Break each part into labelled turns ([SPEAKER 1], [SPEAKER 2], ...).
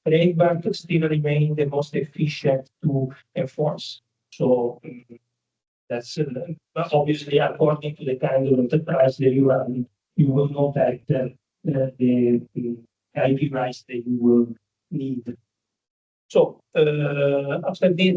[SPEAKER 1] trademarks still remain the most efficient to enforce. So that's obviously according to the kind of enterprise that you run, you will know that the IP rights that you will need. So after this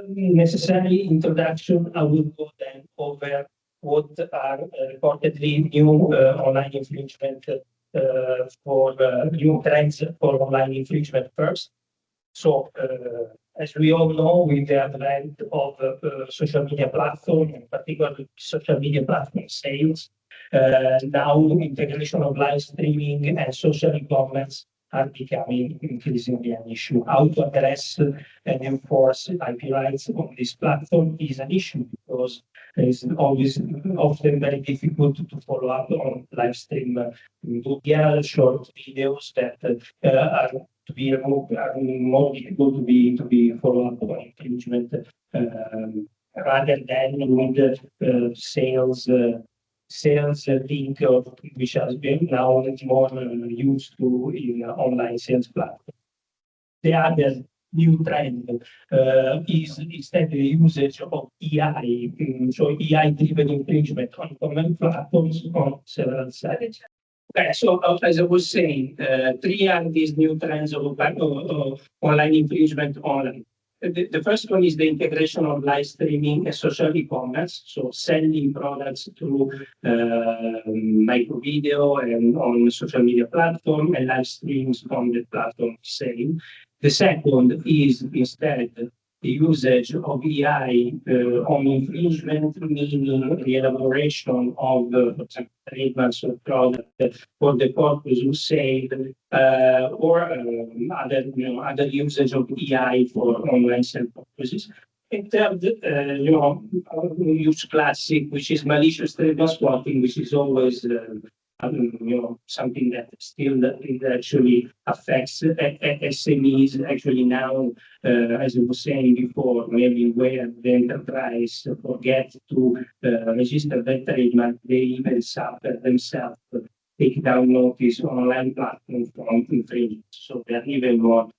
[SPEAKER 1] necessary introduction, I will go then over what are reportedly new online infringement for new trends for online infringement first. So as we all know, with the advent of social media platform, and particularly social media platform sales, now integration of live streaming and social e-commerce are becoming increasingly an issue. How to address and enforce IP rights on this platform is an issue because it's often very difficult to follow up on live stream media, short videos that are to be removed, are more difficult to be followed up on infringement rather than with sales link, which has been now more used to in online sales platform. The other new trend is instead the usage of EI, so EI-driven infringement on common platforms on several sites. Okay, so as I was saying, three are these new trends of online infringement online. The first one is the integration of live streaming and social e-commerce, so selling products through micro video and on social media platform and live streams on the platform same. The second is instead the usage of EI on infringement, meaning the elaboration of, for example, trademarks of product for the purpose of sale, or other usage of EI for online sale purposes. And third, use classic, which is malicious trademark spotting, which is always something that still actually affects SMEs. Actually now, as I was saying before, maybe where the enterprise forget to register their trademark, they even suffer themselves take down notice on online platforms from infringement. So they're even more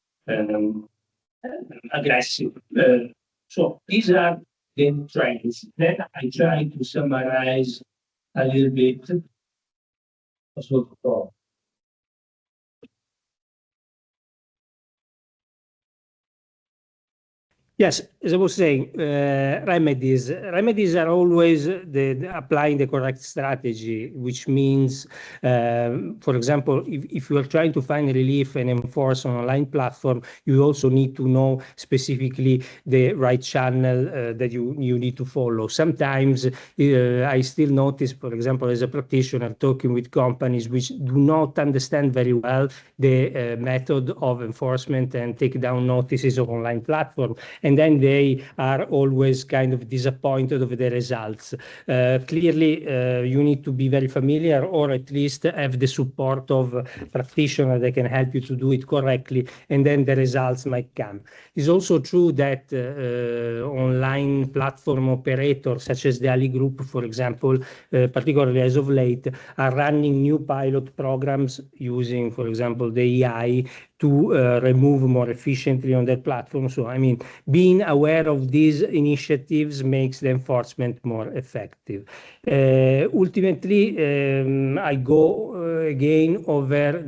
[SPEAKER 1] aggressive. So these are the trends. Then I try to summarize a little bit.
[SPEAKER 2] Yes, as I was saying, remedies are always applying the correct strategy, which means, for example, if you are trying to find relief and enforce an online platform, you also need to know specifically the right channel that you need to follow. Sometimes I still notice, for example, as a practitioner talking with companies which do not understand very well the method of enforcement and take down notices of online platform. And then they are always kind of disappointed of the results. Clearly, you need to be very familiar or at least have the support of a practitioner that can help you to do it correctly, and then the results might come. It's also true that online platform operators such as the Ali Group, for example, particularly as of late, are running new pilot programs using, for example, the AI to remove more efficiently on that platform. So, I mean, being aware of these initiatives makes the enforcement more effective. Ultimately, I go again over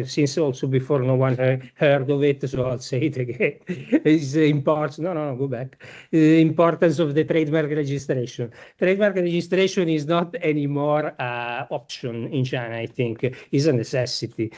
[SPEAKER 2] since also before no one heard of it, so I'll say it again. It's important. No, go back. The importance of the trademark registration. Trademark registration is not anymore an option in China, I think. It's a necessity.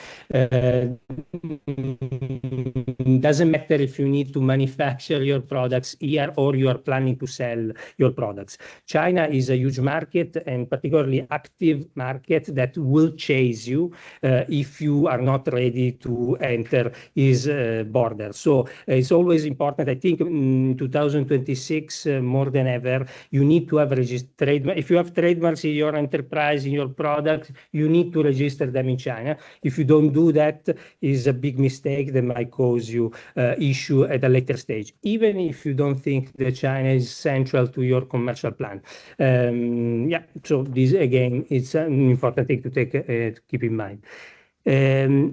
[SPEAKER 2] Doesn't matter if you need to manufacture your products here or you are planning to sell your products. China is a huge market and particularly active market that will chase you if you are not ready to enter his border. So it's always important. I think in 2026, more than ever, you need to have trademark. If you have trademarks in your enterprise, in your product, you need to register them in China. If you don't do that, is a big mistake that might cause you issue at a later stage, even if you don't think that China is central to your commercial plan. Yeah, so this again, it's an important thing to keep in mind.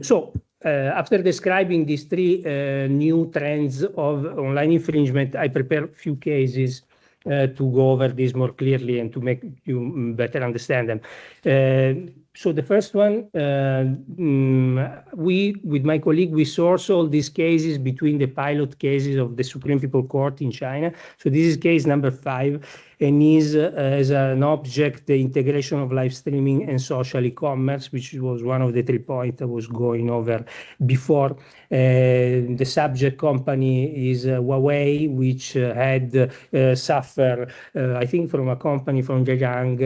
[SPEAKER 2] So after describing these three new trends of online infringement, I prepared a few cases to go over this more clearly and to make you better understand them. So the first one, with my colleague, we source all these cases between the pilot cases of the Supreme People Court in China. So this is case number 5, and is as an object the integration of live streaming and social e-commerce, which was one of the 3 points I was going over before. The subject company is Huawei, which had suffered, I think from a company from Zhejiang,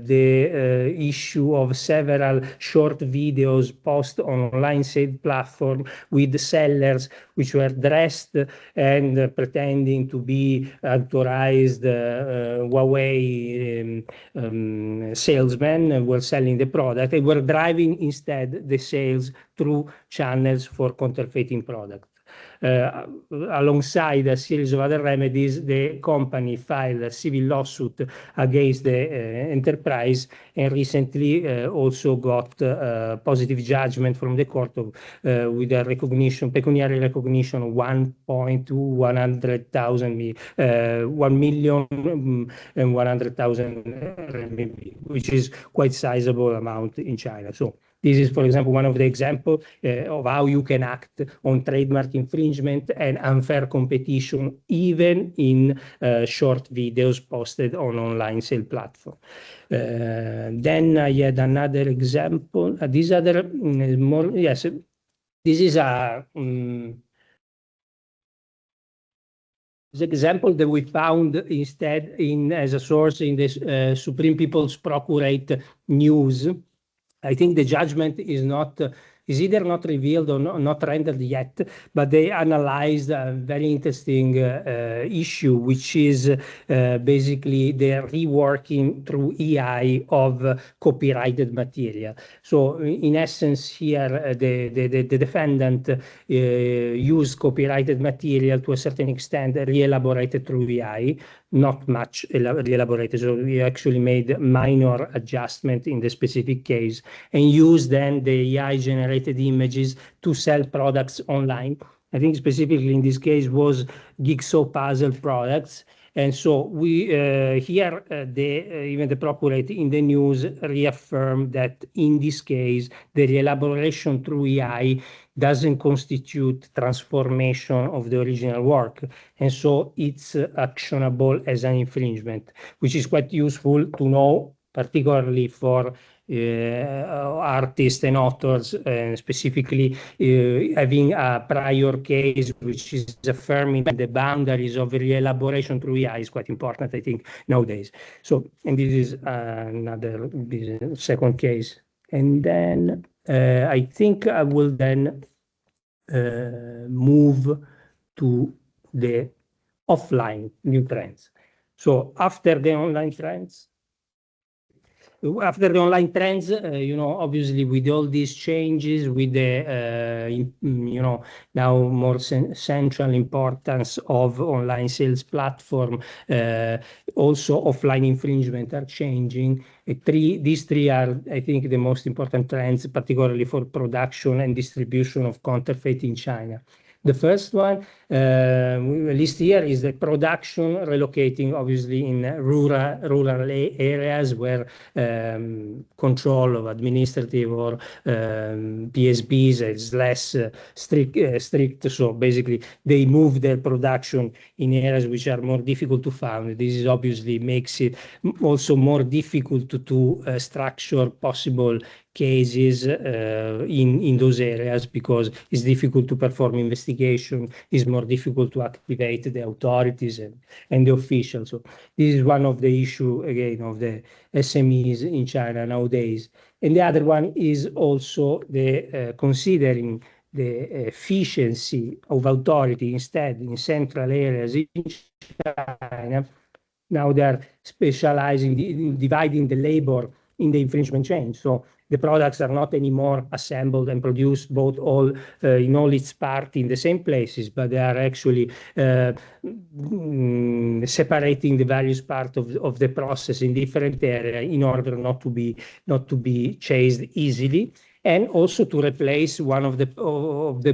[SPEAKER 2] the issue of several short videos posted on online sale platform with sellers which were dressed and pretending to be authorized Huawei salesmen were selling the product. They were driving instead the sales through channels for counterfeiting products. Alongside a series of other remedies, the company filed a civil lawsuit against the enterprise, and recently also got positive judgment from the court of, with a recognition, pecuniary recognition of 1,100,000 RMB, which is quite sizable amount in China. So this is, for example, one of the examples of how you can act on trademark infringement and unfair competition, even in short videos posted on online sale platform. Then I had another example. These other more, yes, this is a this example that we found instead as a source in this Supreme People's Procurate news. I think the judgment is either not revealed or not rendered yet, but they analyzed a very interesting issue, which is basically the reworking through AI of copyrighted material. So in essence here, the defendant used copyrighted material to a certain extent, re-elaborated through AI, not much re-elaborated. So we actually made minor adjustment in the specific case and used then the AI generated images to sell products online. I think specifically in this case was Jigsaw puzzle products. And so we here, even the procurate in the news reaffirmed that in this case, the elaboration through AI doesn't constitute transformation of the original work. And so it's actionable as an infringement, which is quite useful to know, particularly for artists and authors, and specifically having a prior case which is affirming the boundaries of re-elaboration through AI is quite important, I think, nowadays. So, and this is another second case. And then I think I will then move to the offline new trends. So after the online trends, you know, obviously with all these changes, with the, you know, now more central importance of online sales platform, also offline infringement are changing. These three are, I think, the most important trends, particularly for production and distribution of counterfeit in China. The first one list here is the production relocating, obviously, in rural areas where control of administrative or PSBs is less strict. So basically, they move their production in areas which are more difficult to find. This is obviously makes it also more difficult to structure possible cases in those areas, because it's difficult to perform investigation, it's more difficult to activate the authorities and the officials. So this is one of the issue, again, of the SMEs in China nowadays. And the other one is also the considering the efficiency of authority instead in central areas in China. Now they're specializing, dividing the labor in the infringement chain. So the products are not anymore assembled and produced both all in all its parts in the same places, but they are actually separating the various parts of the process in different areas in order not to be chased easily. and also to replace one of the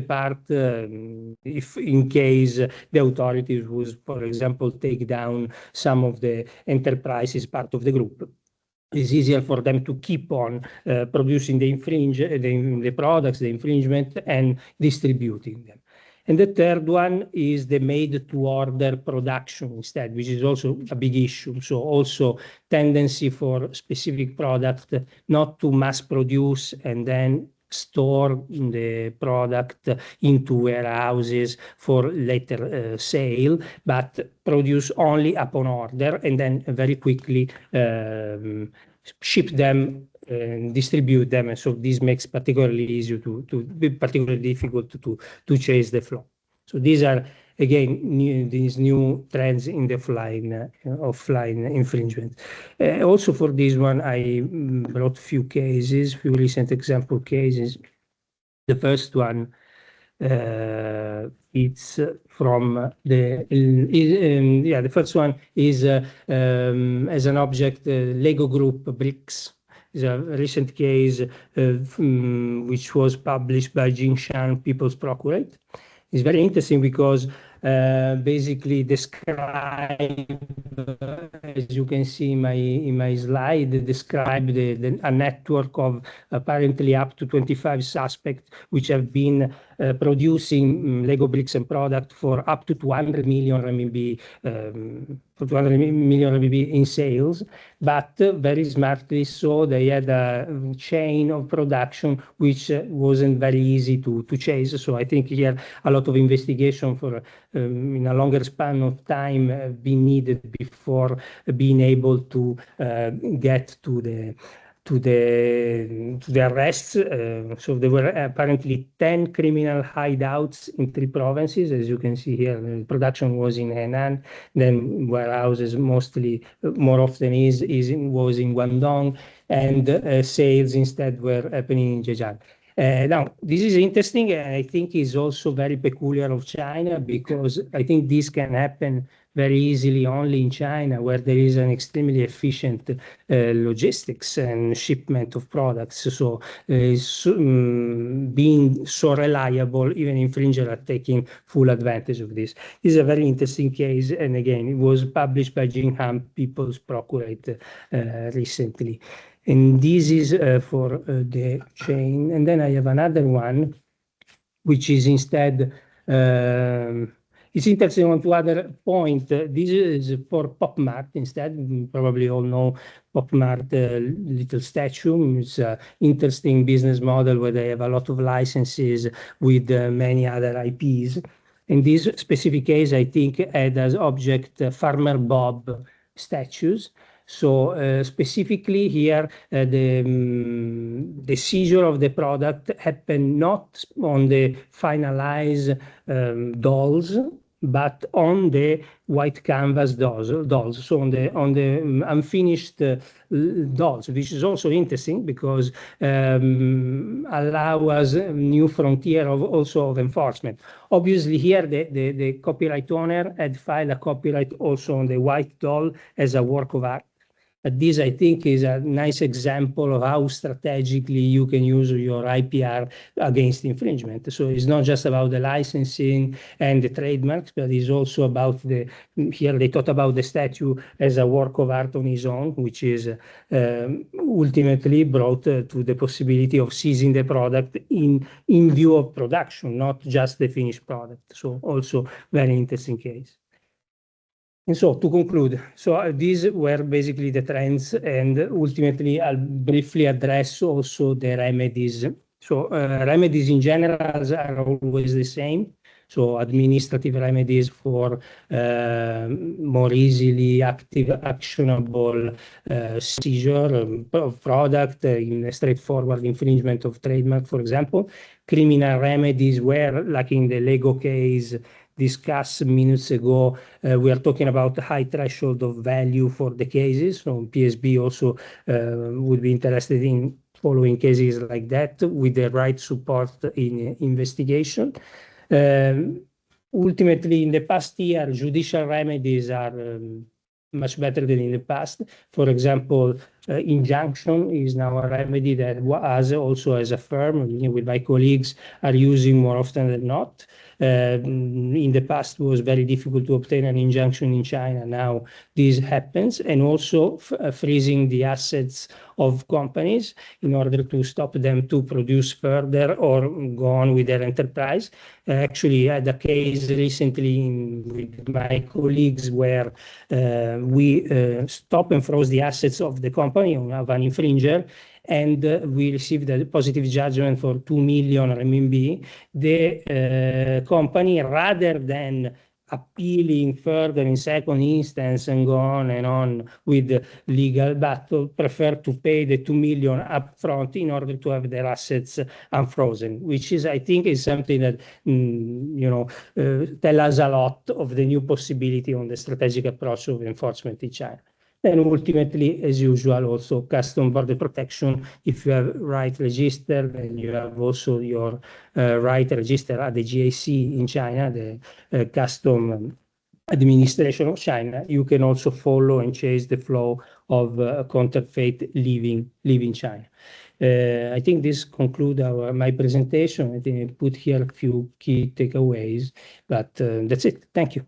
[SPEAKER 2] part if in case the authorities would, for example, take down some of the enterprises part of the group. It's easier for them to keep on producing the products, the infringement, and distributing them. And the third one is the made-to-order production instead, which is also a big issue. So also tendency for specific product not to mass produce and then store the product into warehouses for later sale, but produce only upon order and then very quickly ship them and distribute them. And so this makes particularly easy to be particularly difficult to chase the flow. So these are again these new trends in the offline infringement. Also for this one, I brought few recent example cases. The first one it's from the first one is as an object Lego Group bricks. Is a recent case which was published by Jinshan People's Procurate. It's very interesting because basically describe, as you can see in my slide, describe a network of apparently up to 25 suspects which have been producing Lego bricks and product for up to 200 million RMB, in sales, but very smartly so they had a chain of production which wasn't very easy to chase. So I think here a lot of investigation for in a longer span of time been needed before being able to get to the arrests. So there were apparently 10 criminal hideouts in 3 provinces. As you can see here, the production was in Henan, then warehouses mostly, more often was in Guangdong, and sales instead were happening in Zhejiang. Now, this is interesting, and I think is also very peculiar of China, because I think this can happen very easily only in China, where there is an extremely efficient logistics and shipment of products. So being so reliable, even infringers are taking full advantage of this. This is a very interesting case, and again, it was published by Jinhan People's Procurate recently. And this is for the chain. And then I have another one, which is instead, it's interesting on two other point. This is for PopMart instead. You probably all know PopMart, little statue. It's an interesting business model where they have a lot of licenses with many other IPs. In this specific case, I think had as object Farmer Bob statues. So specifically here, the seizure of the product happened not on the finalized dolls, but on the white canvas dolls. So on the unfinished dolls, which is also interesting because allow us a new frontier of enforcement. Obviously here the copyright owner had filed a copyright also on the white doll as a work of art. But this, I think, is a nice example of how strategically you can use your IPR against infringement. So it's not just about the licensing and the trademarks, but it's also about here they thought about the statue as a work of art on its own, which is ultimately brought to the possibility of seizing the product in view of production, not just the finished product. So also very interesting case. And so to conclude, so these were basically the trends, and ultimately I'll briefly address also the remedies. So remedies in general are always the same. So administrative remedies for more easily actionable seizure of product in a straightforward infringement of trademark, for example. Criminal remedies where, like in the Lego case, discussed minutes ago, we are talking about a high threshold of value for the cases. So PSB also would be interested in following cases like that with the right support in investigation. Ultimately, in the past year, judicial remedies are much better than in the past. For example, injunction is now a remedy that us also as a firm, with my colleagues, are using more often than not. In the past, it was very difficult to obtain an injunction in China. Now this happens, and also freezing the assets of companies in order to stop them to produce further or go on with their enterprise. Actually, I had a case recently with my colleagues where we stop and froze the assets of the company of an infringer, and we received a positive judgment for 2 million RMB. The company, rather than appealing further in second instance and go on with the legal battle, prefer to pay the 2 million upfront in order to have their assets unfrozen, which is, I think, is something that tell us a lot of the new possibility on the strategic approach of enforcement in China. And ultimately, as usual, also custom border protection. If you have right register, then you have also your right register at the GAC in China, the custom administration of China. You can also follow and chase the flow of counterfeit leaving China. I think this concludes my presentation. I think I put here a few key takeaways, but that's it. Thank you.